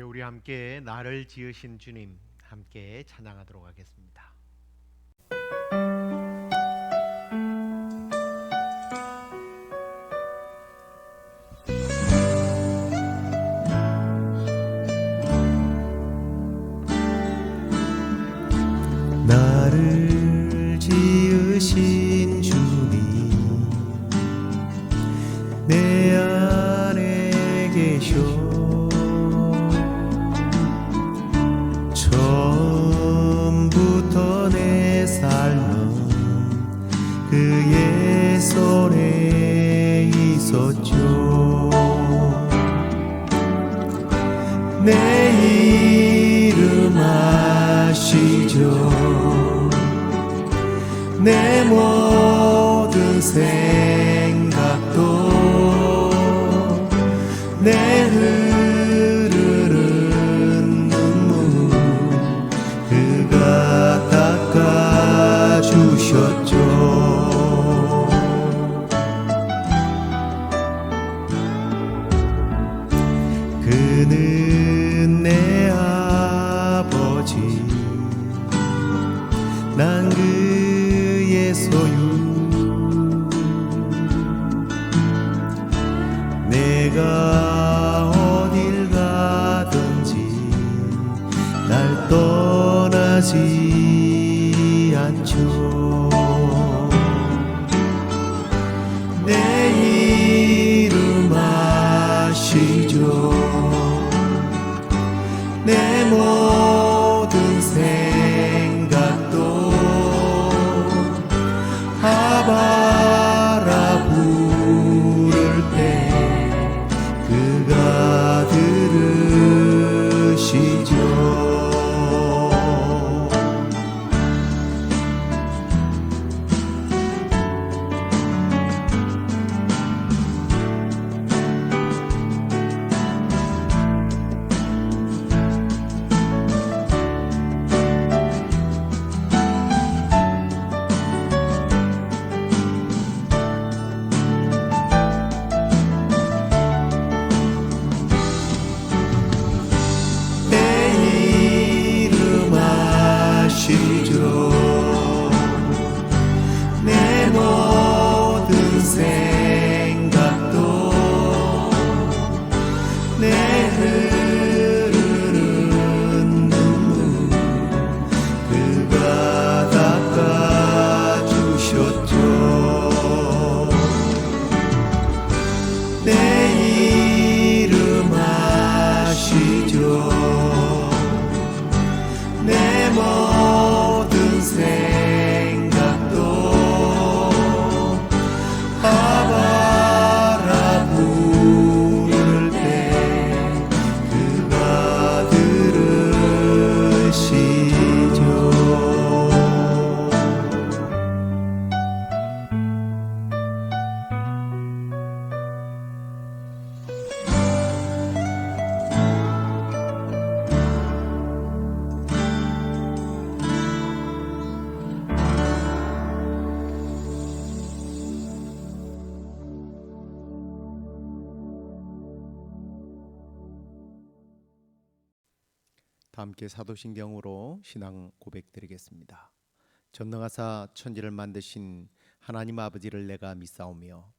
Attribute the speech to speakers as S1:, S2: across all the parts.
S1: 우리 함께 나를 지으신 주님 함께 찬양하도록 하겠습니다.
S2: 나를 지으신 주님 내 안에 계셔 처음부터 내 삶은 그의 손에 있었죠. 내 이름 아시죠. 내 모든 생각도 내 흐르는 눈물 그가 닦아주셨죠. 그는 내 아버지 난 그의 소유 내가 어딜 가든지 날 떠나지 않죠. 내 이름 아시죠. 내 모든 생각도 아바라 부를 때 그가 들으시죠. 내 이름 아시죠. 내 모든 생각도 내 흐르는 눈물 그가 닦아주셨죠. 내 이름 아시죠. 내 모든 생각도 아바라 부를 때 그가 들으시죠.
S1: 다 함께 사도신경으로 신앙 고백드리겠습니다. 전능하사 천지를 만드신 하나님 아버지를 내가 믿사오며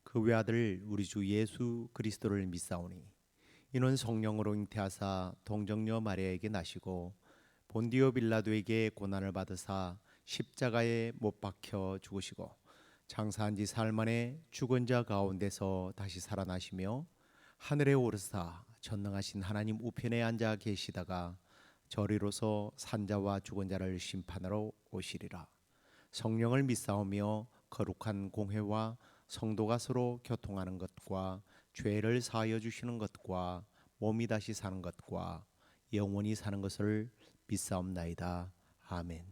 S1: 그 외아들 우리 주 예수 그리스도를 믿사오니 이는 성령으로 잉태하사 동정녀 마리아에게 나시고 본디오 빌라도에게 고난을 받으사 십자가에 못 박혀 죽으시고 장사한 지 사흘 만에 죽은 자 가운데서 다시 살아나시며 하늘에 오르사 전능하신 하나님 우편에 앉아 계시다가 저리로서 산자와 죽은 자를 심판하러 오시리라. 성령을 믿사오며 거룩한 공회와 성도가 서로 교통하는 것과 죄를 사하여 주시는 것과 몸이 다시 사는 것과 영원히 사는 것을 믿사옵나이다. 아멘.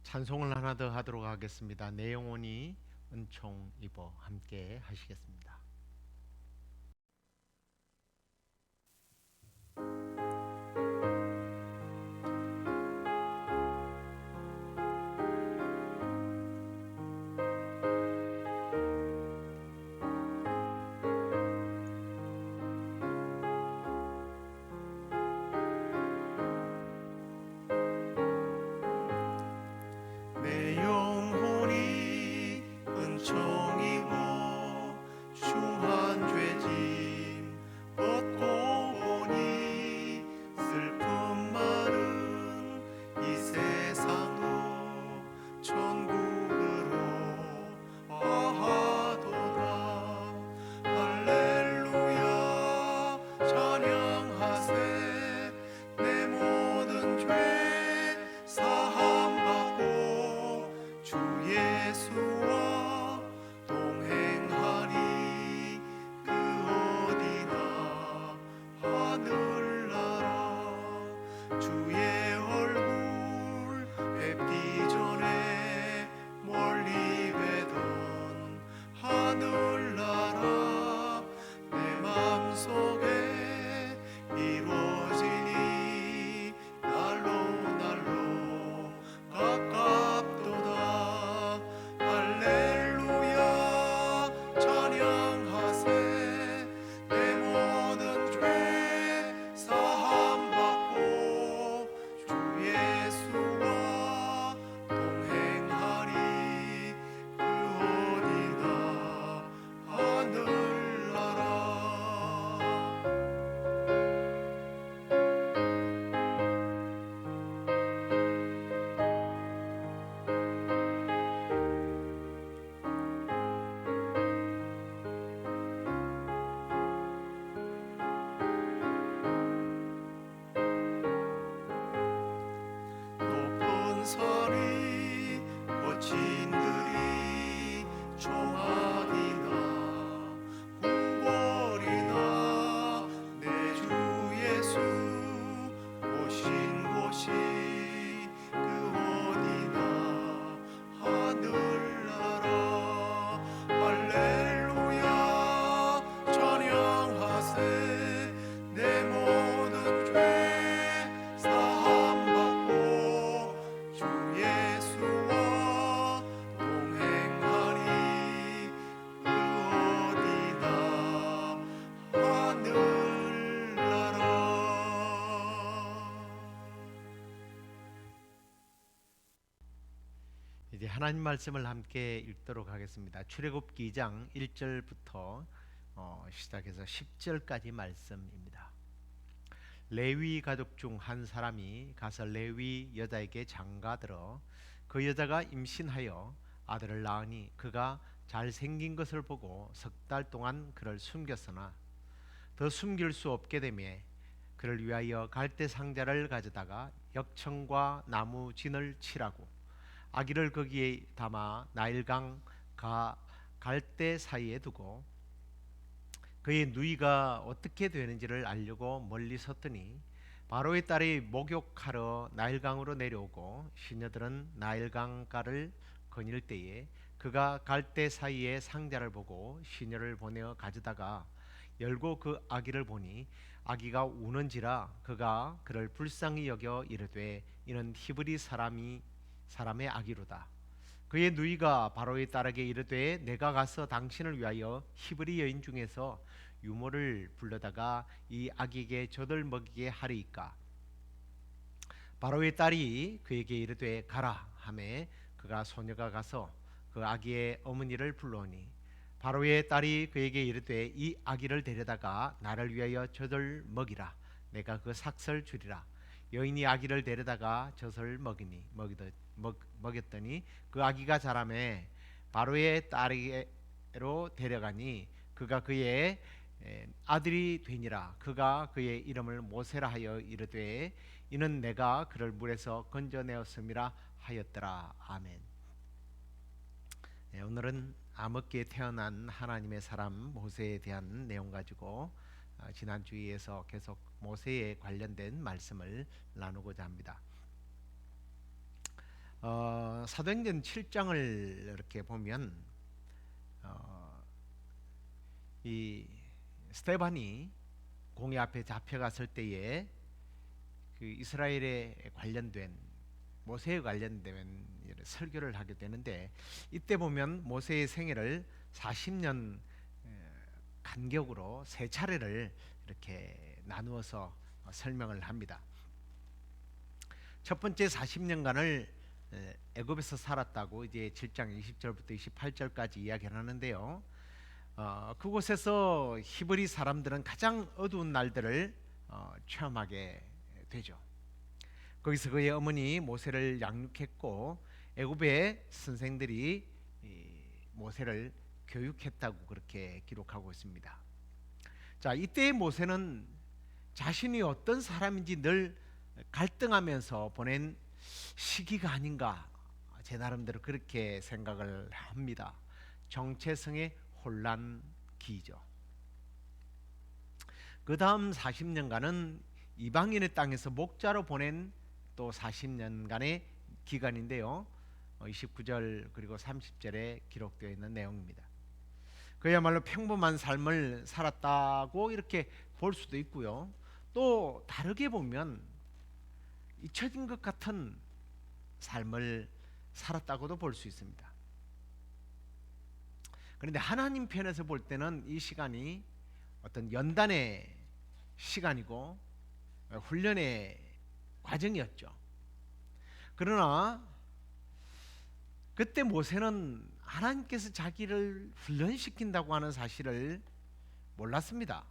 S1: 찬송을 하나 더 하도록 하겠습니다. 내 영혼이 은총 입어 함께 하시겠습니다.
S2: 간선히 거친들이 총학이나 궁궐이나 내 주 예수 오신 곳이 그 어디나 하늘나라 할렐루야 찬양하세 내 모든 죄 사함받고 주 예수와 동행하리 그 어디나 하늘나라.
S1: 이제 하나님 말씀을 함께 읽도록 하겠습니다. 출애굽기 2장 1절부터 시작해서 10절까지 말씀입니다. 레위 가족 중 한 사람이 가서 레위 여자에게 장가들어 그 여자가 임신하여 아들을 낳으니 그가 잘생긴 것을 보고 석 달 동안 그를 숨겼으나 더 숨길 수 없게 되매 그를 위하여 갈대 상자를 가져다가 역청과 나무 진을 칠하고 아기를 거기에 담아 나일강 갈대 사이에 두고 그의 누이가 어떻게 되는지를 알려고 멀리 섰더니 바로의 딸이 목욕하러 나일강으로 내려오고 시녀들은 나일강가를 거닐 때에 그가 갈대 사이에 상자를 보고 시녀를 보내어 가져다가 열고 그 아기를 보니 아기가 우는지라 그가 그를 불쌍히 여겨 이르되 이는 히브리 사람의 아기로다. 그의 누이가 바로의 딸에게 이르되 내가 가서 당신을 위하여 히브리 여인 중에서 유모를 불러다가 이 아기에게 젖을 먹이게 하리이까. 바로의 딸이 그에게 이르되 가라 하매 그가 소녀가 가서 그 아기의 어머니를 불러오니 바로의 딸이 그에게 이르되 이 아기를 데려다가 나를 위하여 젖을 먹이라. 내가 그 삭설 주리라. 여인이 아기를 데려다가 젖을 먹였더니 그 아기가 자라매 바로의 딸에게로 데려가니 그가 그의 아들이 되니라. 그가 그의 이름을 모세라 하여 이르되 이는 내가 그를 물에서 건져내었음이라 하였더라. 아멘. 오늘은 암흑기에 태어난 하나님의 사람 모세에 대한 내용 가지고 지난 주에서 계속 모세에 관련된 말씀을 나누고자 합니다. 사도행전 7장을 이렇게 보면 이 스데반이 공회 앞에 잡혀갔을 때에 그 이스라엘에 관련된 모세에 관련된 설교를 하게 되는데 이때 보면 모세의 생애를 40년 간격으로 세 차례를 이렇게 나누어서 설명을 합니다. 첫 번째 40년간을 애굽에서 살았다고 이제 7장 20절부터 28절까지 이야기를 하는데요. 그곳에서 히브리 사람들은 가장 어두운 날들을 체험하게 되죠. 거기서 그의 어머니 모세를 양육했고 애굽의 선생들이 모세를 교육했다고 그렇게 기록하고 있습니다. 자, 이때의 모세는 자신이 어떤 사람인지 늘 갈등하면서 보낸 시기가 아닌가 제 나름대로 그렇게 생각을 합니다. 정체성의 혼란기죠. 그 다음 40년간은 이방인의 땅에서 목자로 보낸 또 40년간의 기간인데요. 29절 그리고 30절에 기록되어 있는 내용입니다. 그야말로 평범한 삶을 살았다고 이렇게 볼 수도 있고요. 또 다르게 보면 잊혀진 것 같은 삶을 살았다고도 볼 수 있습니다. 그런데 하나님 편에서 볼 때는 이 시간이 어떤 연단의 시간이고 훈련의 과정이었죠. 그러나 그때 모세는 하나님께서 자기를 훈련시킨다고 하는 사실을 몰랐습니다.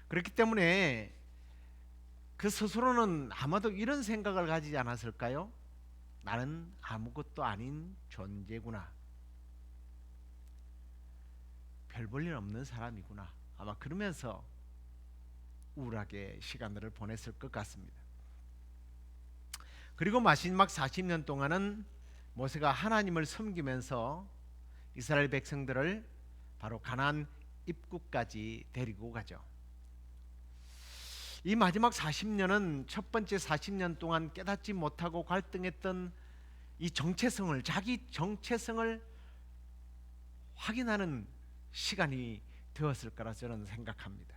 S1: 그렇기 때문에 그 스스로는 아마도 이런 생각을 가지지 않았을까요? 나는 아무것도 아닌 존재구나. 별 볼 일 없는 사람이구나. 아마 그러면서 우울하게 시간들을 보냈을 것 같습니다.
S3: 그리고 마지막 40년 동안은 모세가 하나님을 섬기면서 이스라엘 백성들을 바로 가나안 입구까지 데리고 가죠. 이 마지막 40년은 첫 번째 40년 동안 깨닫지 못하고 갈등했던 이 정체성을, 자기 정체성을 확인하는 시간이 되었을 거라 저는 생각합니다.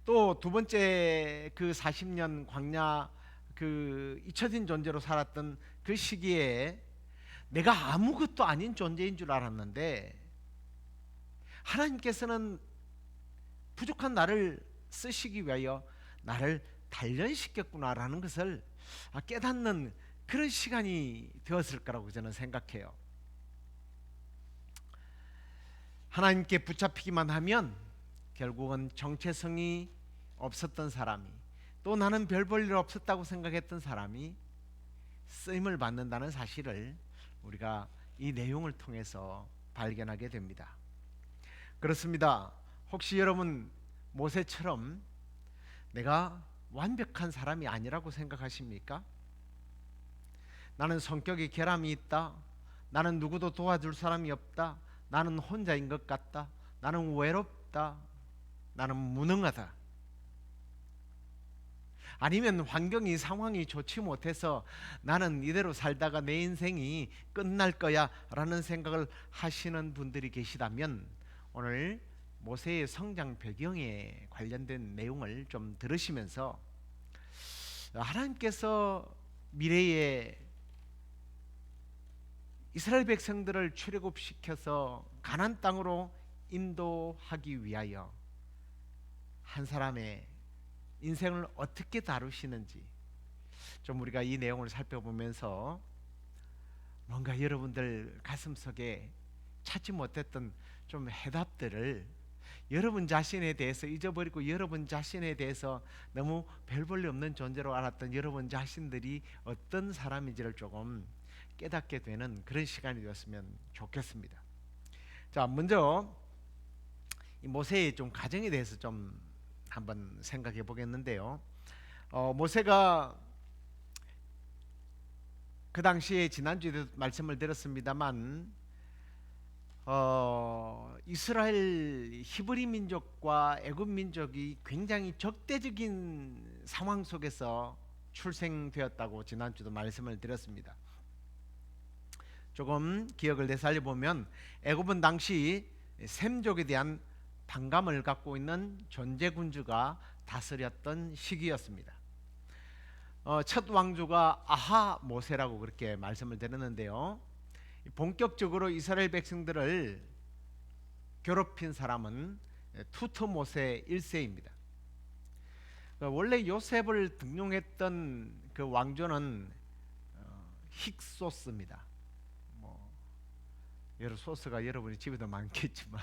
S3: 또 두 번째 그 40년 광야 그 잊혀진 존재로 살았던 그 시기에 내가 아무것도 아닌 존재인 줄 알았는데 하나님께서는 부족한 나를 쓰시기 위하여 나를 단련시켰구나라는 것을 깨닫는 그런 시간이 되었을 거라고 저는 생각해요. 하나님께 붙잡히기만 하면 결국은 정체성이 없었던 사람이, 또 나는 별 볼 일 없었다고 생각했던 사람이 쓰임을 받는다는 사실을 우리가 이 내용을 통해서 발견하게 됩니다. 그렇습니다. 혹시 여러분 모세처럼 내가 완벽한 사람이 아니라고 생각하십니까? 나는 성격에 결함이 있다. 나는 누구도 도와줄 사람이 없다. 나는 혼자인 것 같다. 나는 외롭다. 나는 무능하다. 아니면 환경이 상황이 좋지 못해서 나는 이대로 살다가 내 인생이 끝날 거야 라는 생각을 하시는 분들이 계시다면 오늘 모세의 성장 배경에 관련된 내용을 좀 들으시면서 하나님께서 미래에 이스라엘 백성들을 출애굽시켜서 가나안 땅으로 인도하기 위하여 한 사람의 인생을 어떻게 다루시는지 좀 우리가 이 내용을 살펴보면서 뭔가 여러분들 가슴속에 찾지 못했던 좀 해답들을, 여러분 자신에 대해서 잊어버리고 여러분 자신에 대해서 너무 별 볼 일 없는 존재로 알았던 여러분 자신들이 어떤 사람인지를 조금 깨닫게 되는 그런 시간이 되었으면 좋겠습니다. 자, 먼저 이 모세의 좀 가정에 대해서 좀 한번 생각해 보겠는데요. 모세가 그 당시에 지난주에도 말씀을 드렸습니다만 이스라엘 히브리 민족과 애굽 민족이 굉장히 적대적인 상황 속에서 출생되었다고 지난주도 말씀을 드렸습니다. 조금 기억을 되살려 보면 애굽은 당시 셈족에 대한 반감을 갖고 있는 존재 군주가 다스렸던 시기였습니다. 첫 왕조가 아하 모세라고 그렇게 말씀을 드렸는데요. 본격적으로 이스라엘 백성들을 괴롭힌 사람은 투트모세 1세입니다. 원래 요셉을 등용했던 그 왕조는 힉소스입니다. 여러 소스가 여러분이 집에도 많겠지만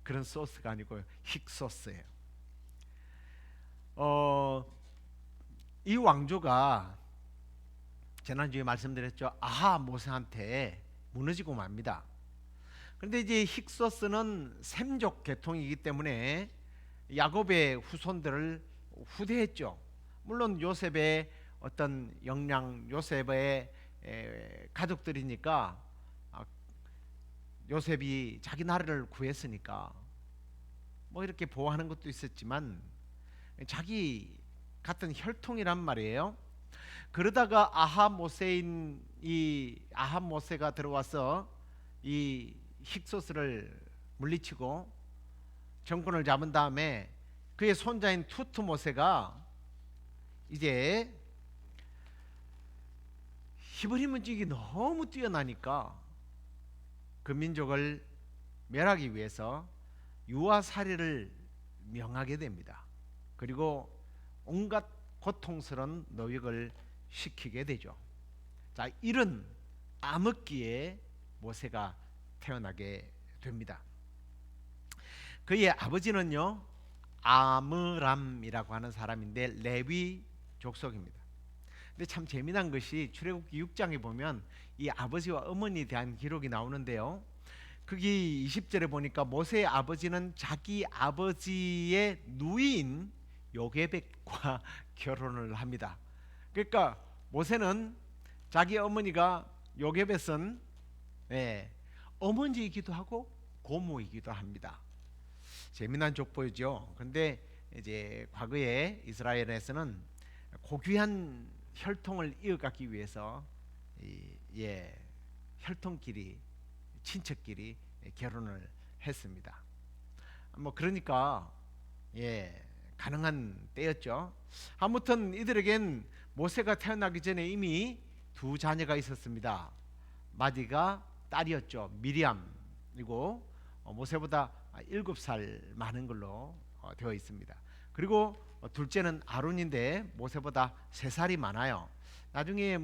S3: 그런 소스가 아니고 힉소스예요. 이 왕조가 지난주에 말씀드렸죠. 아하 모세한테 무너지고 맙니다. 그런데 이제 힉소스는 셈족 계통이기 때문에 야곱의 후손들을 후대했죠. 물론 요셉의 어떤 영양, 요셉의 가족들이니까 요셉이 자기 나라를 구했으니까 뭐 이렇게 보호하는 것도 있었지만 자기 같은 혈통이란 말이에요. 그러다가 아하 모세가 들어와서 이 힉소스를 물리치고 정권을 잡은 다음에 그의 손자인 투트모세가 이제 히브리 민족이 너무 뛰어나니까 그 민족을 멸하기 위해서 유아살이를 명하게 됩니다. 그리고 온갖 고통스러운 노역을 시키게 되죠. 자, 이런 암흑기에 모세가 태어나게 됩니다. 그의 아버지는요 아므람이라고 하는 사람인데 레위 족속입니다. 근데 참 재미난 것이 출애굽기 6장에 보면 이 아버지와 어머니에 대한 기록이 나오는데요. 거기 20절에 보니까 모세의 아버지는 자기 아버지의 누이인 요게벳과 결혼을 합니다. 그러니까 모세는 자기 어머니가 요게벳은 어머니이기도 하고 고모이기도 합니다. 재미난 족보죠. 근데 이제 과거에 이스라엘에서는 고귀한 혈통을 이어가기 위해서 혈통끼리 친척끼리 결혼을 했습니다. 뭐 그러니까 가능한 때였죠. 아무튼 이들에겐 모세가 태어나기 전에 이미 두 자녀가 있었습니다. 마디가 딸이었죠. 미리암이고 모세보다 7살 많은 걸로 되어 있습니다. 그리고 둘째는 아론인데 모세보다 3살이 많아요. 나중에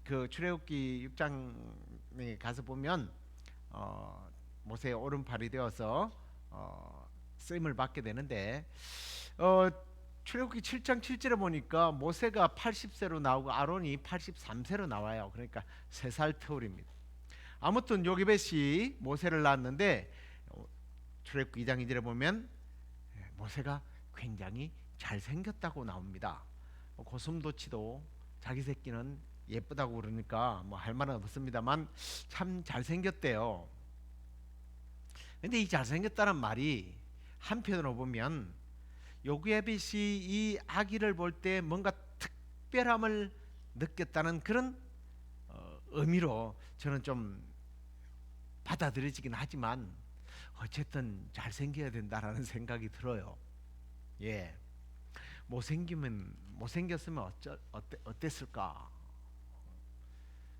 S3: 그 출애굽기 6장에 가서 보면 모세의 오른팔이 되어서 쓰임을 받게 되는데 출애굽기 7장 7절에 보니까 모세가 80세로 나오고 아론이 83세로 나와요. 그러니까 3살 터울입니다. 아무튼 요게벳이 모세를 낳았는데 출애굽기 2장 2절에 보면 모세가 굉장히 잘생겼다고 나옵니다. 고슴도치도 자기 새끼는 예쁘다고 그러니까 뭐 할 말은 없습니다만 참 잘생겼대요. 근데 이 잘생겼다는 말이 한편으로 보면 요게벳이 이 아기를 볼 때 뭔가 특별함을 느꼈다는 그런 의미로 저는 좀 받아들여지긴 하지만 어쨌든 잘생겨야 된다라는 생각이 들어요. 못생겼으면 어땠을까?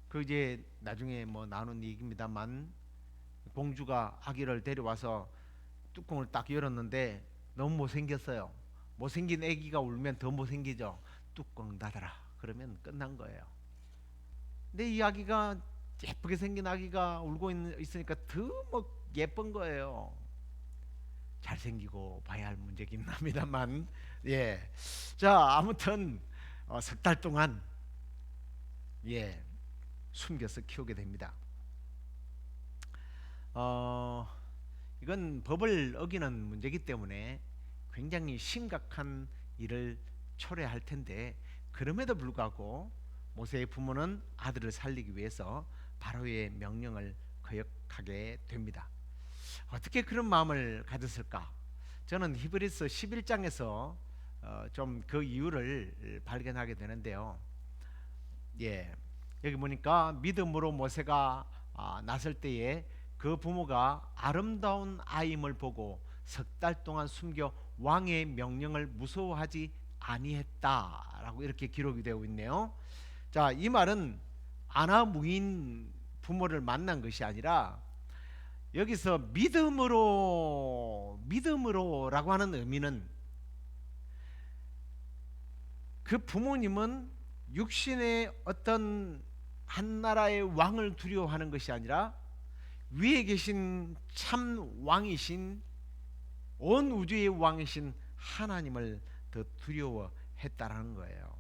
S3: 그 이제 나중에 뭐 나눈 얘기입니다만 공주가 아기를 데려와서 뚜껑을 딱 열었는데 너무 못생겼어요. 못생긴 아기가 울면 더 못생기죠. 뚜껑 닫아라 그러면 끝난 거예요. 근데 이 아기가 예쁘게 생긴 아기가 울고 있으니까 더 뭐 예쁜 거예요. 잘생기고 봐야 할 문제긴 합니다만 자 아무튼 석 달 동안 숨겨서 키우게 됩니다. 이건 법을 어기는 문제이기 때문에 굉장히 심각한 일을 초래할 텐데 그럼에도 불구하고 모세의 부모는 아들을 살리기 위해서 바로의 명령을 거역하게 됩니다. 어떻게 그런 마음을 가졌을까? 저는 히브리서 11장에서 좀 그 이유를 발견하게 되는데요. 여기 보니까 믿음으로 모세가 났을 때에 그 부모가 아름다운 아임을 보고 석 달 동안 숨겨 왕의 명령을 무서워하지 아니했다라고 이렇게 기록이 되어 있네요. 자, 이 말은 아나무인 부모를 만난 것이 아니라 여기서 믿음으로라고 하는 의미는 그 부모님은 육신의 어떤 한 나라의 왕을 두려워하는 것이 아니라 위에 계신 참 왕이신 온 우주의 왕이신 하나님을 더 두려워했다라는 거예요.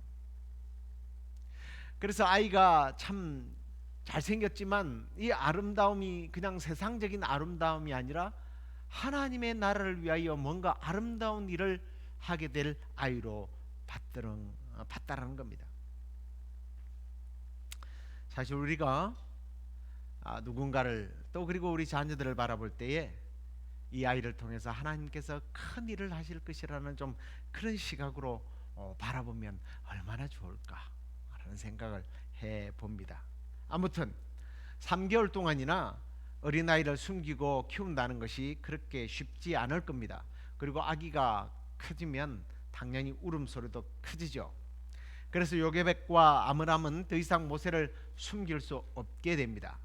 S3: 그래서 아이가 참 잘생겼지만 이 아름다움이 그냥 세상적인 아름다움이 아니라 하나님의 나라를 위하여 뭔가 아름다운 일을 하게 될 아이로 봤다라는 겁니다. 사실 우리가 누군가를 또 그리고 우리 자녀들을 바라볼 때에 이 아이를 통해서 하나님께서 큰 일을 하실 것이라는 좀 그런 시각으로 바라보면 얼마나 좋을까 라는 생각을 해봅니다. 아무튼 3개월 동안이나 어린아이를 숨기고 키운다는 것이 그렇게 쉽지 않을 겁니다. 그리고 아기가 커지면 당연히 울음소리도 커지죠. 그래서 요게벳과 아므람은 더 이상 모세를 숨길 수 없게 됩니다.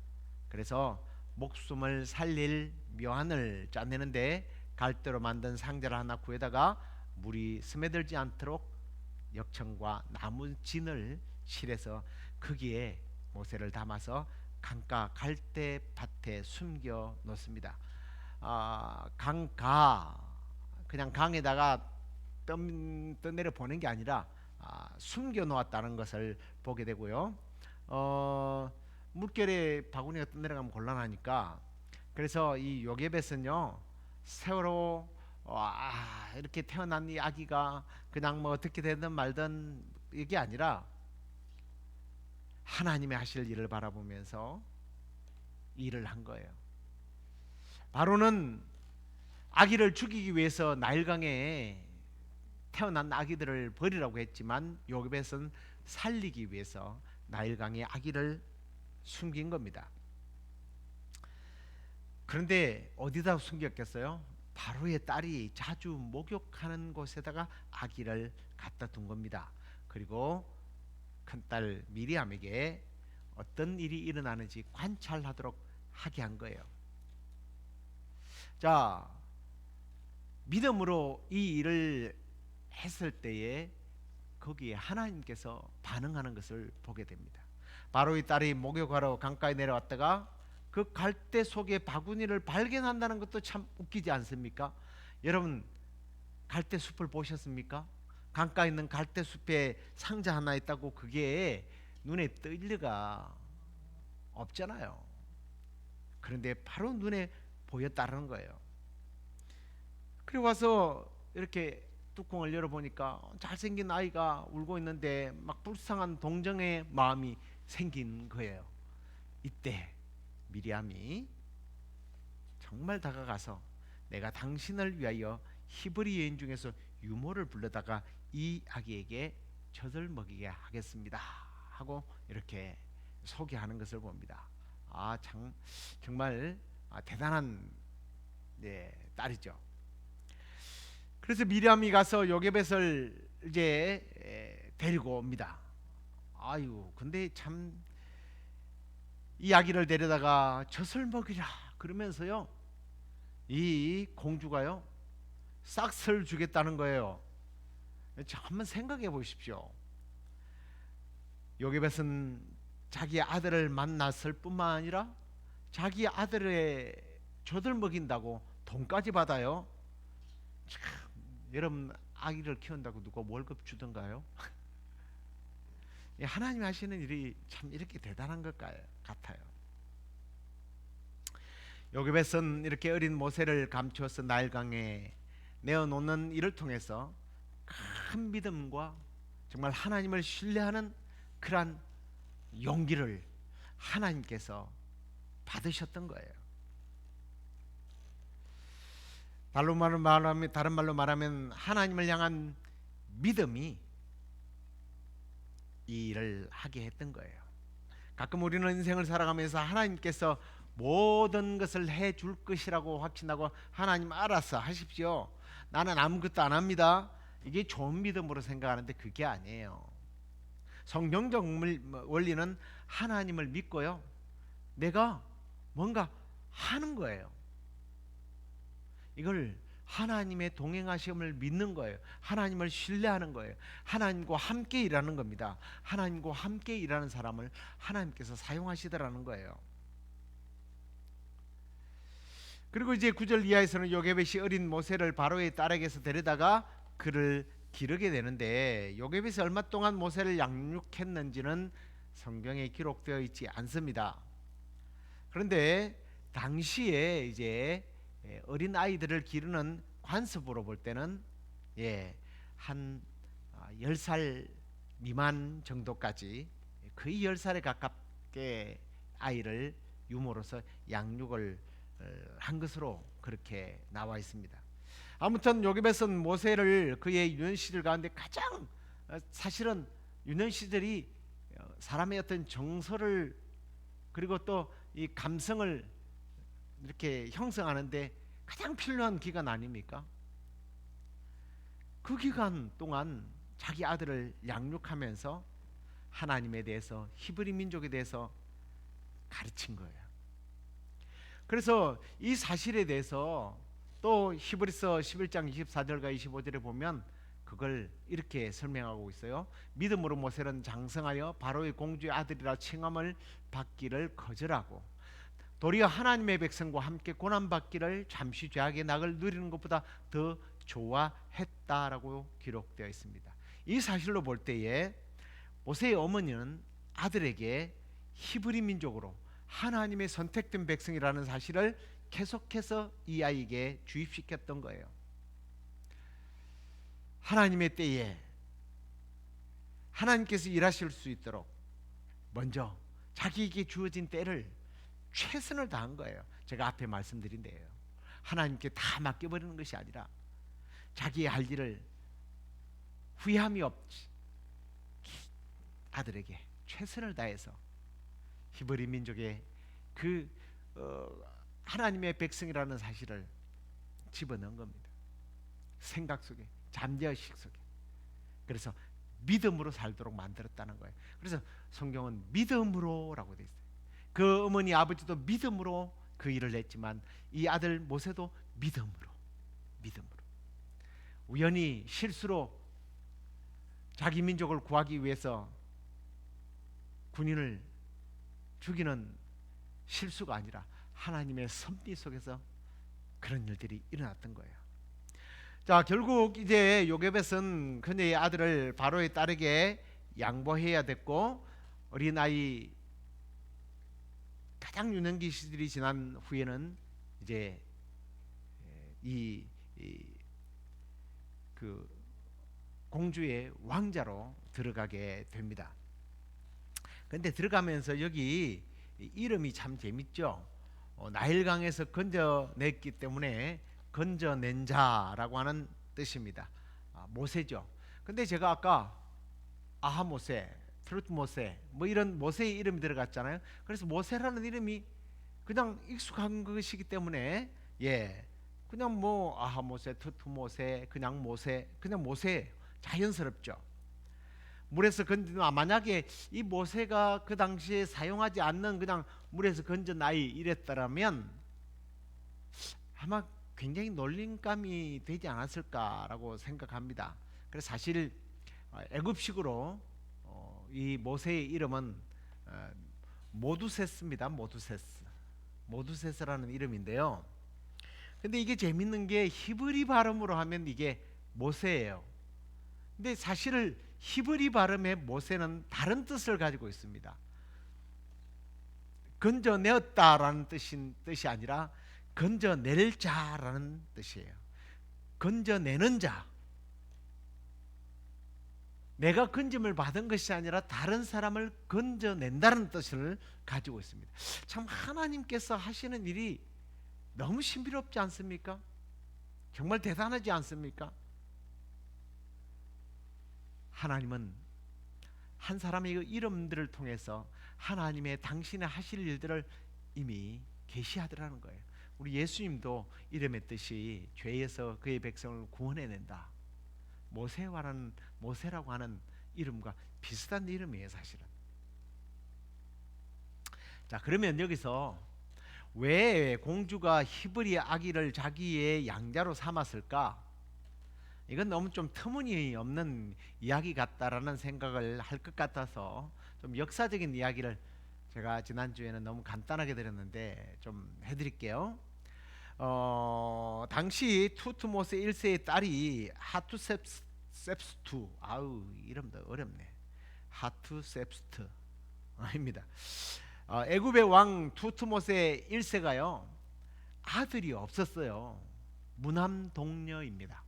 S3: 그래서 목숨을 살릴 묘안을 짜내는데 갈대로 만든 상자를 하나 구해다가 물이 스며들지 않도록 역청과 나무 진을 칠해서 거기에 모세를 담아서 강가 갈대 밭에 숨겨 놓습니다. 강가 그냥 강에다가 떠내려 보낸 게 아니라 숨겨 놓았다는 것을 보게 되고요. 물결에 바구니가 떠내려가면 곤란하니까 그래서 이 요게벳은요 세월호 이렇게 태어난 이 아기가 그냥 뭐 어떻게 되든 말든 이게 아니라 하나님의 하실 일을 바라보면서 일을 한 거예요. 바로는 아기를 죽이기 위해서 나일강에 태어난 아기들을 버리라고 했지만 요셉은 살리기 위해서 나일강에 아기를 숨긴 겁니다. 그런데 어디다 숨겼겠어요? 바로의 딸이 자주 목욕하는 곳에다가 아기를 갖다 둔 겁니다. 그리고 큰딸 미리암에게 어떤 일이 일어나는지 관찰하도록 하게 한 거예요. 자, 믿음으로 이 일을 했을 때에 거기에 하나님께서 반응하는 것을 보게 됩니다. 바로의 딸이 목욕하러 강가에 내려왔다가 그 갈대 속에 바구니를 발견한다는 것도 참 웃기지 않습니까? 여러분, 갈대 숲을 보셨습니까? 강가에 있는 갈대 숲에 상자 하나 있다고 그게 눈에 뜰 리가 없잖아요. 그런데 바로 눈에 보였다는 거예요. 그리고 와서 이렇게 뚜껑을 열어보니까 잘생긴 아이가 울고 있는데 막 불쌍한 동정의 마음이 생긴 거예요. 이때 미리암이 정말 다가가서 내가 당신을 위하여 히브리 여인 중에서 유모를 불러다가 이 아기에게 젖을 먹이게 하겠습니다 하고 이렇게 소개하는 것을 봅니다. 정말 대단한 딸이죠. 그래서 미리암이 가서 요게벳을 이제 데리고 옵니다. 근데 참 이 아기를 데려다가 젖을 먹이라 그러면서요, 이 공주가요 싹을 주겠다는 거예요. 한번 생각해 보십시오. 요게벳은 자기 아들을 만났을 뿐만 아니라 자기 아들의 젖을 먹인다고 돈까지 받아요. 참, 여러분 아기를 키운다고 누가 월급 주던가요? 하나님 하시는 일이 참 이렇게 대단한 것 같아요. 요게벳은 이렇게 어린 모세를 감추어서 나일강에 내어놓는 일을 통해서 큰 믿음과 정말 하나님을 신뢰하는 그러한 용기를 하나님께서 받으셨던 거예요. 다른 말로 말하면 하나님을 향한 믿음이 이 일을 하게 했던 거예요. 가끔 우리는 인생을 살아가면서 하나님께서 모든 것을 해줄 것이라고 확신하고 하나님 알아서 하십시오, 나는 아무것도 안 합니다, 이게 좋은 믿음으로 생각하는데 그게 아니에요. 성경적 원리는 하나님을 믿고요, 내가 뭔가 하는 거예요. 이걸 하나님의 동행하심을 믿는 거예요. 하나님을 신뢰하는 거예요. 하나님과 함께 일하는 겁니다. 하나님과 함께 일하는 사람을 하나님께서 사용하시더라는 거예요. 그리고 이제 9절 이하에서는 요게벳이 어린 모세를 바로의 딸에게서 데려다가 그를 기르게 되는데, 요게벳이 얼마 동안 모세를 양육했는지는 성경에 기록되어 있지 않습니다. 그런데 당시에 이제 어린 아이들을 기르는 관습으로 볼 때는 한 10살 미만 정도까지, 거의 10살에 가깝게 아이를 유모로서 양육을 한 것으로 그렇게 나와 있습니다. 아무튼 요게벳은 모세를 그의 유년 시절 가운데 가장 사실은 유년 시절이 사람의 어떤 정서를 그리고 또 이 감성을 이렇게 형성하는데 가장 필요한 기간 아닙니까? 그 기간 동안 자기 아들을 양육하면서 하나님에 대해서, 히브리 민족에 대해서 가르친 거예요. 그래서 이 사실에 대해서 또 히브리서 11장 24절과 25절에 보면 그걸 이렇게 설명하고 있어요. 믿음으로 모세는 장성하여 바로의 공주의 아들이라 칭함을 받기를 거절하고 도리어 하나님의 백성과 함께 고난받기를 잠시 죄악의 낙을 누리는 것보다 더 좋아했다라고 기록되어 있습니다. 이 사실로 볼 때에 모세의 어머니는 아들에게 히브리 민족으로 하나님의 선택된 백성이라는 사실을 계속해서 이 아이에게 주입시켰던 거예요. 하나님의 때에 하나님께서 일하실 수 있도록 먼저 자기에게 주어진 때를 최선을 다한 거예요. 제가 앞에 말씀드린 대로 하나님께 다 맡겨버리는 것이 아니라 자기의 할 일을 후회함이 없이 아들에게 최선을 다해서 히브리 민족의 그 하나님의 백성이라는 사실을 집어넣은 겁니다. 생각 속에, 잠재의식 속에. 그래서 믿음으로 살도록 만들었다는 거예요. 그래서 성경은 믿음으로라고 돼 있어요. 그 어머니 아버지도 믿음으로 그 일을 했지만 이 아들 모세도 믿음으로 우연히 실수로 자기 민족을 구하기 위해서 군인을 죽이는 실수가 아니라 하나님의 섭리 속에서 그런 일들이 일어났던 거예요. 자, 결국 이제 요게벳은 그녀의 아들을 바로의 딸에게 양보해야 됐고 어린아이 가장 유년기 시절이 지난 후에는 이제 그 공주의 왕자로 들어가게 됩니다. 근데 들어가면서 여기 이름이 참 재밌죠. 나일강에서 건져냈기 때문에 건져낸 자라고 하는 뜻입니다. 모세죠. 근데 제가 아까 아하 모세, 트루트 모세 뭐 이런 모세의 이름이 들어갔잖아요. 그래서 모세라는 이름이 그냥 익숙한 것이기 때문에 그냥 뭐 아하 모세, 트루트 모세, 그냥 모세 자연스럽죠. 물에서 만약에 이 모세가 그 당시에 사용하지 않는 그냥 물에서 건져 아이 이랬더라면 아마 굉장히 놀림감이 되지 않았을까라고 생각합니다. 그래서 사실 애굽식으로 이 모세의 이름은 모두세스입니다. 모두세스라는 이름인데요. 근데 이게 재밌는 게 히브리 발음으로 하면 이게 모세예요. 근데 사실 히브리 발음의 모세는 다른 뜻을 가지고 있습니다. 건져내었다라는 뜻이 아니라 건져낼 자라는 뜻이에요. 건져내는 자. 내가 건짐을 받은 것이 아니라 다른 사람을 건져낸다는 뜻을 가지고 있습니다. 참 하나님께서 하시는 일이 너무 신비롭지 않습니까? 정말 대단하지 않습니까? 하나님은 한 사람의 이름들을 통해서 하나님의 당신의 하실 일들을 이미 계시하더라는 거예요. 우리 예수님도 이름의 뜻이 죄에서 그의 백성을 구원해낸다. 모세라고 하는 이름과 비슷한 이름이에요, 사실은. 자, 그러면 여기서 왜 공주가 히브리 아기를 자기의 양자로 삼았을까? 이건 너무 좀 터무니없는 이야기 같다라는 생각을 할 것 같아서 좀 역사적인 이야기를 제가 지난주에는 너무 간단하게 드렸는데 좀 해드릴게요. 당시 투트모스 1세의 딸이 하투셉스투, 이름도 어렵네. 하투셉스트 아닙니다. 애굽의 왕 투트모스의 1세가요 아들이 없었어요. 무남동녀입니다.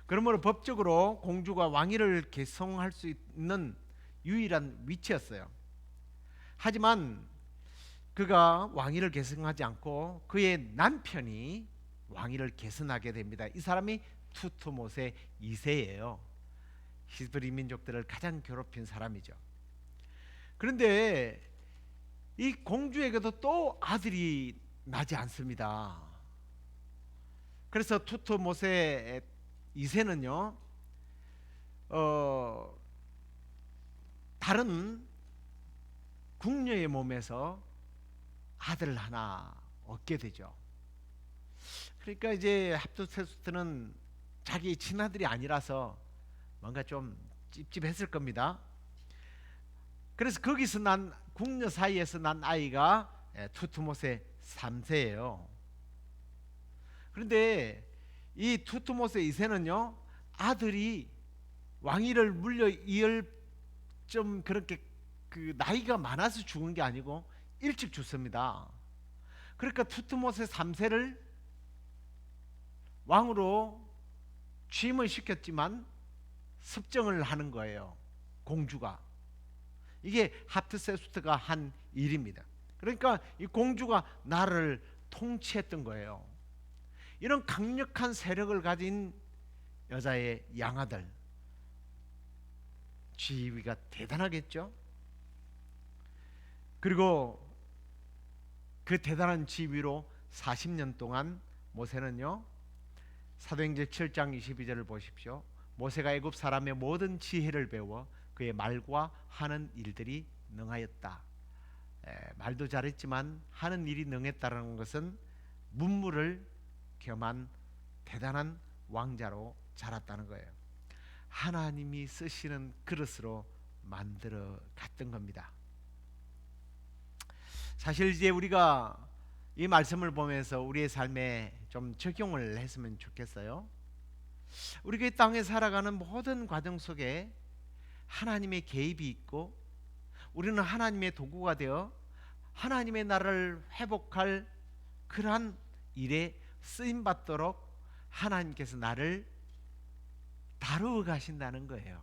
S3: 그러므로 법적으로 공주가 왕위를 계승할 수 있는 유일한 위치였어요. 하지만 그가 왕위를 계승하지 않고 그의 남편이 왕위를 계승하게 됩니다. 이 사람이 투트모세 2세예요. 히브리 민족들을 가장 괴롭힌 사람이죠. 그런데 이 공주에게도 또 아들이 나지 않습니다. 그래서 투트모세 2세는요 다른 궁녀의 몸에서 아들을 하나 얻게 되죠. 그러니까 이제 합두세스트는 자기 친아들이 아니라서 뭔가 좀 찝찝했을 겁니다. 그래서 거기서 난 궁녀 사이에서 난 아이가 투트모세 3세예요. 그런데 이 투트모세 2세는요 아들이 왕위를 물려 이을 좀 그렇게 그 나이가 많아서 죽은 게 아니고 일찍 죽습니다. 그러니까 투트모세 3세를 왕으로 취임을 시켰지만 습정을 하는 거예요. 공주가. 이게 하트세스트가 한 일입니다. 그러니까 이 공주가 나라를 통치했던 거예요. 이런 강력한 세력을 가진 여자의 양아들, 지위가 대단하겠죠. 그리고 그 대단한 지위로 40년 동안 모세는요, 사도행전 7장 22절을 보십시오. 모세가 애굽 사람의 모든 지혜를 배워 그의 말과 하는 일들이 능하였다. 말도 잘했지만 하는 일이 능했다는 것은 문무를 겸한 대단한 왕자로 자랐다는 거예요. 하나님이 쓰시는 그릇으로 만들어 갔던 겁니다. 사실 이제 우리가 이 말씀을 보면서 우리의 삶에 좀 적용을 했으면 좋겠어요. 우리가 이 땅에 살아가는 모든 과정 속에 하나님의 개입이 있고, 우리는 하나님의 도구가 되어 하나님의 나라를 회복할 그러한 일에 쓰임 받도록 하나님께서 나를 다루어 가신다는 거예요.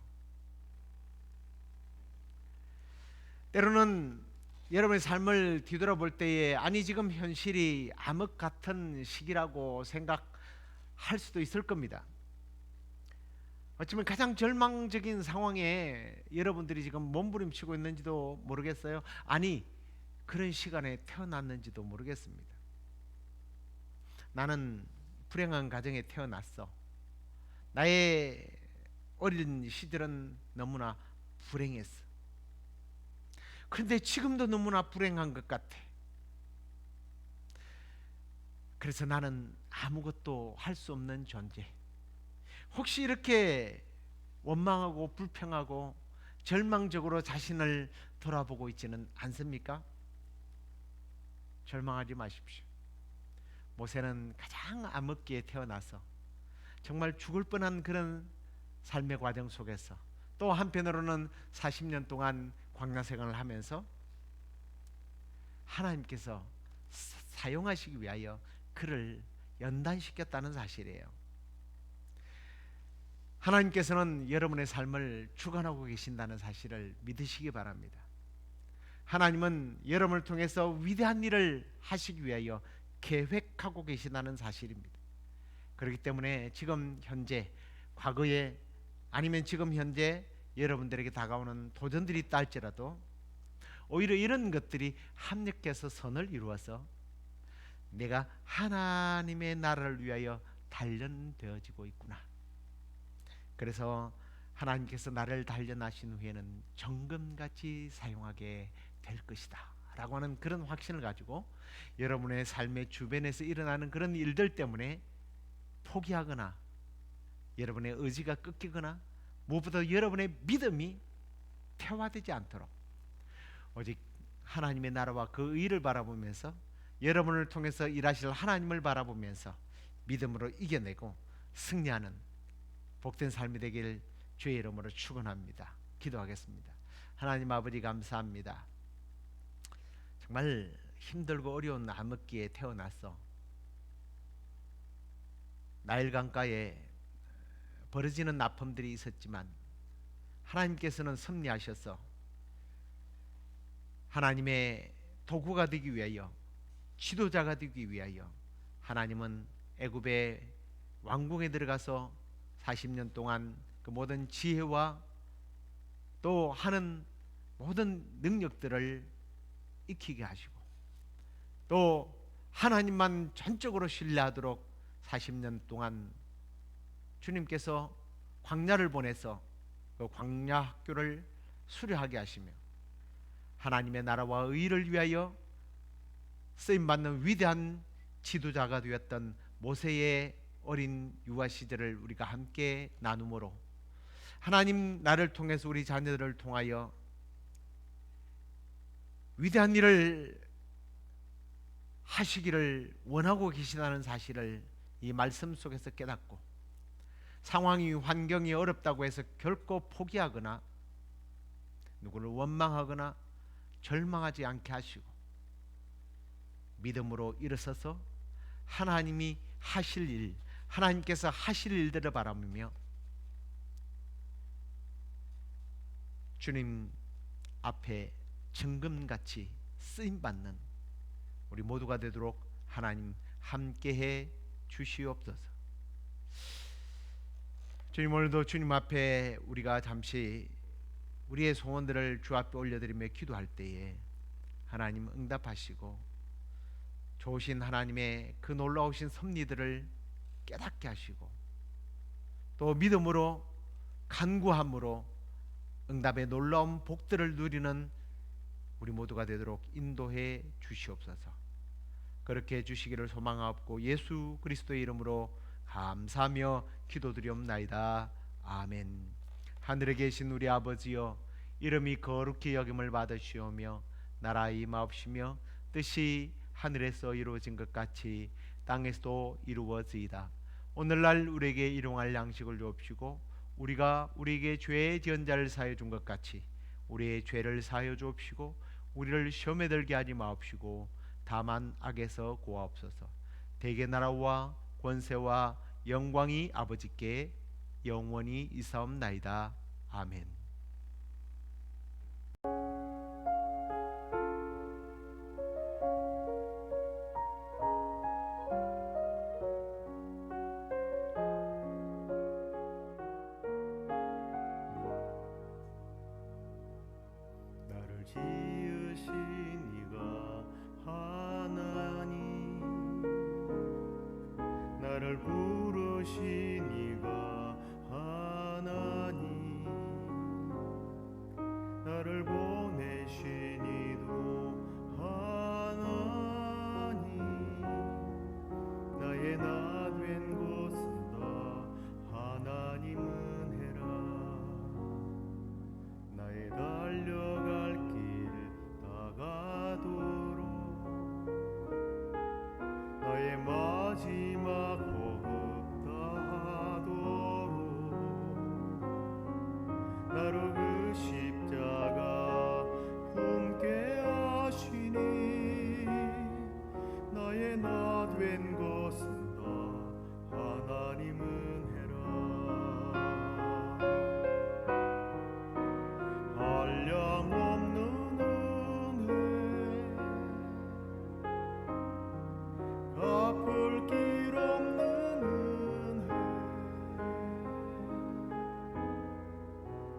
S3: 때로는 여러분의 삶을 뒤돌아볼 때에 아니 지금 현실이 암흑 같은 시기라고 생각할 수도 있을 겁니다. 어쩌면 가장 절망적인 상황에 여러분들이 지금 몸부림치고 있는지도 모르겠어요. 아니 그런 시간에 태어났는지도 모르겠습니다. 나는 불행한 가정에 태어났어. 나의 어린 시절은 너무나 불행했어. 그런데 지금도 너무나 불행한 것 같아. 그래서 나는 아무것도 할 수 없는 존재. 혹시 이렇게 원망하고 불평하고 절망적으로 자신을 돌아보고 있지는 않습니까? 절망하지 마십시오. 모세는 가장 암흑기에 태어나서 정말 죽을 뻔한 그런 삶의 과정 속에서, 또 한편으로는 40년 동안 광야 생활을 하면서 하나님께서 사용하시기 위하여 그를 연단시켰다는 사실이에요. 하나님께서는 여러분의 삶을 주관하고 계신다는 사실을 믿으시기 바랍니다. 하나님은 여러분을 통해서 위대한 일을 하시기 위하여 계획하고 계시다는 사실입니다. 그렇기 때문에 지금 현재, 과거에, 아니면 지금 현재 여러분들에게 다가오는 도전들이 있다 할지라도 오히려 이런 것들이 합력해서 선을 이루어서 내가 하나님의 나라를 위하여 단련되어지고 있구나. 그래서 하나님께서 나를 단련하신 후에는 정금같이 사용하게 될 것이다 라고 하는 그런 확신을 가지고 여러분의 삶의 주변에서 일어나는 그런 일들 때문에 포기하거나 여러분의 의지가 꺾이거나 무엇보다 여러분의 믿음이 퇴화되지 않도록 오직 하나님의 나라와 그 의를 바라보면서 여러분을 통해서 일하실 하나님을 바라보면서 믿음으로 이겨내고 승리하는 복된 삶이 되길 주의 이름으로 축원합니다. 기도하겠습니다. 하나님 아버지 감사합니다. 정말 힘들고 어려운 암흑기에 태어났어. 나일 강가에 벌어지는 아픔들이 있었지만 하나님께서는 섭리하셔서 하나님의 도구가 되기 위하여, 지도자가 되기 위하여 하나님은 애굽의 왕궁에 들어가서 40년 동안 그 모든 지혜와 또 하는 모든 능력들을 익히게 하시고, 또 하나님만 전적으로 신뢰하도록 40년 동안 주님께서 광야를 보내서 그 광야 학교를 수료하게 하시며 하나님의 나라와 의를 위하여 쓰임받는 위대한 지도자가 되었던 모세의 어린 유아 시절을 우리가 함께 나눔으로 하나님 나를 통해서 우리 자녀들을 통하여 위대한 일을 하시기를 원하고 계시다는 사실을 이 말씀 속에서 깨닫고, 상황이 환경이 어렵다고 해서 결코 포기하거나 누구를 원망하거나 절망하지 않게 하시고 믿음으로 일어서서 하나님이 하실 일, 하나님께서 하실 일들을 바라보며 주님 앞에 정금같이 쓰임받는 우리 모두가 되도록 하나님 함께해 주시옵소서. 주님, 오늘도 주님 앞에 우리가 잠시 우리의 소원들을 주 앞에 올려드리며 기도할 때에 하나님 응답하시고 좋으신 하나님의 그 놀라우신 섭리들을 깨닫게 하시고 또 믿음으로 간구함으로 응답의 놀라운 복들을 누리는 우리 모두가 되도록 인도해 주시옵소서. 그렇게 해주시기를 소망하옵고 예수 그리스도의 이름으로 감사하며 기도드리옵나이다. 아멘. 하늘에 계신 우리 아버지여, 이름이 거룩히 여김을 받으시오며 나라 임하옵시며 뜻이 하늘에서 이루어진 것 같이 땅에서도 이루어지이다. 오늘날 우리에게 일용할 양식을 주옵시고 우리가 우리에게 죄 지은 자를 사하여 준 것 같이 우리의 죄를 사하여 주옵시고 우리를 시험에 들게 하지 마옵시고 다만 악에서 구하옵소서. 대개 나라와 권세와 영광이 아버지께 영원히 있사옵나이다. 아멘.
S2: 나를 지으신 이가 하나님, 나를 부르신 이가 하나님, 나를 보내신 이도 하나님, 나의 나 된 것은 다 하나님 은혜라. 나의 달려갈 길 다가도록 나의 마지막 호흡 다하도록 나로 그 십자가 품게 하시니 나의 나 된 것은 다 하나님 은혜라. 한량없는 은혜, 갚을 길 없는 은혜,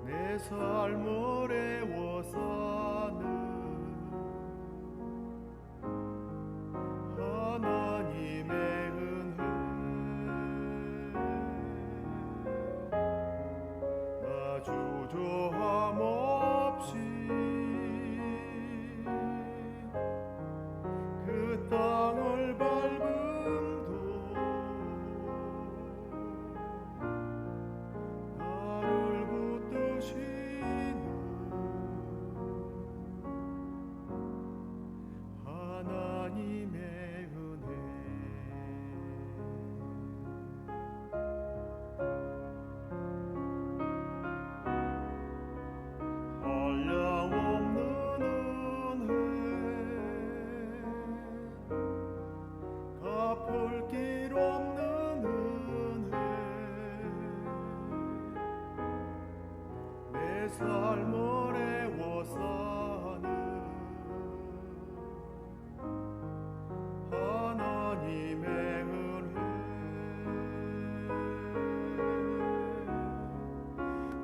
S2: 내 삶을 애워 사는 하나님의 은혜. 나 주저함 없이 그 땅을 밟음도 나를 붙드시는 하나님의 은혜. 한량없는 은혜, 갚을 길 없는 은혜, 내 삶을 애워 사는 하나님의 은혜.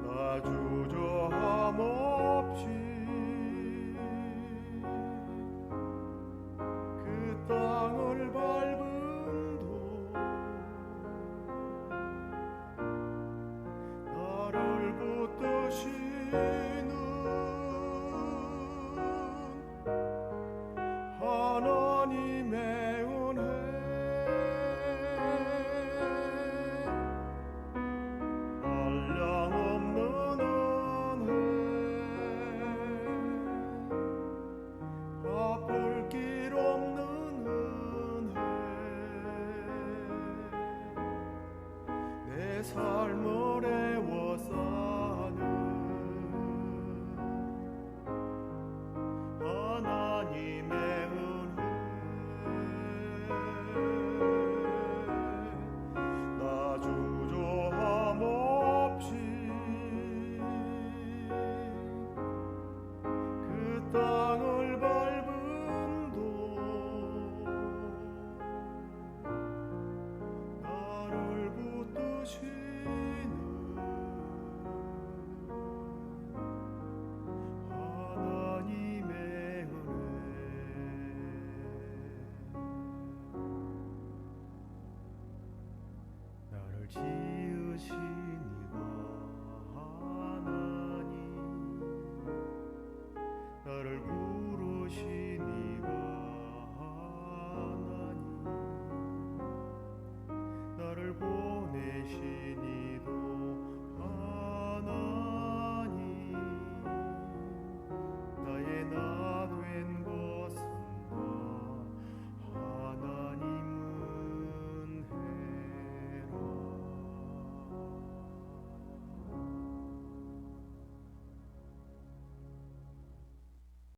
S2: 나 주저함 없이 그 땅을 밟음도 나를 붙드시는 하나님의 은혜. 한량없는 은혜, 갚을 길 없는 은혜, 내 삶을 애워 사는 하나님의 은혜. 나 주저함 없이 지으신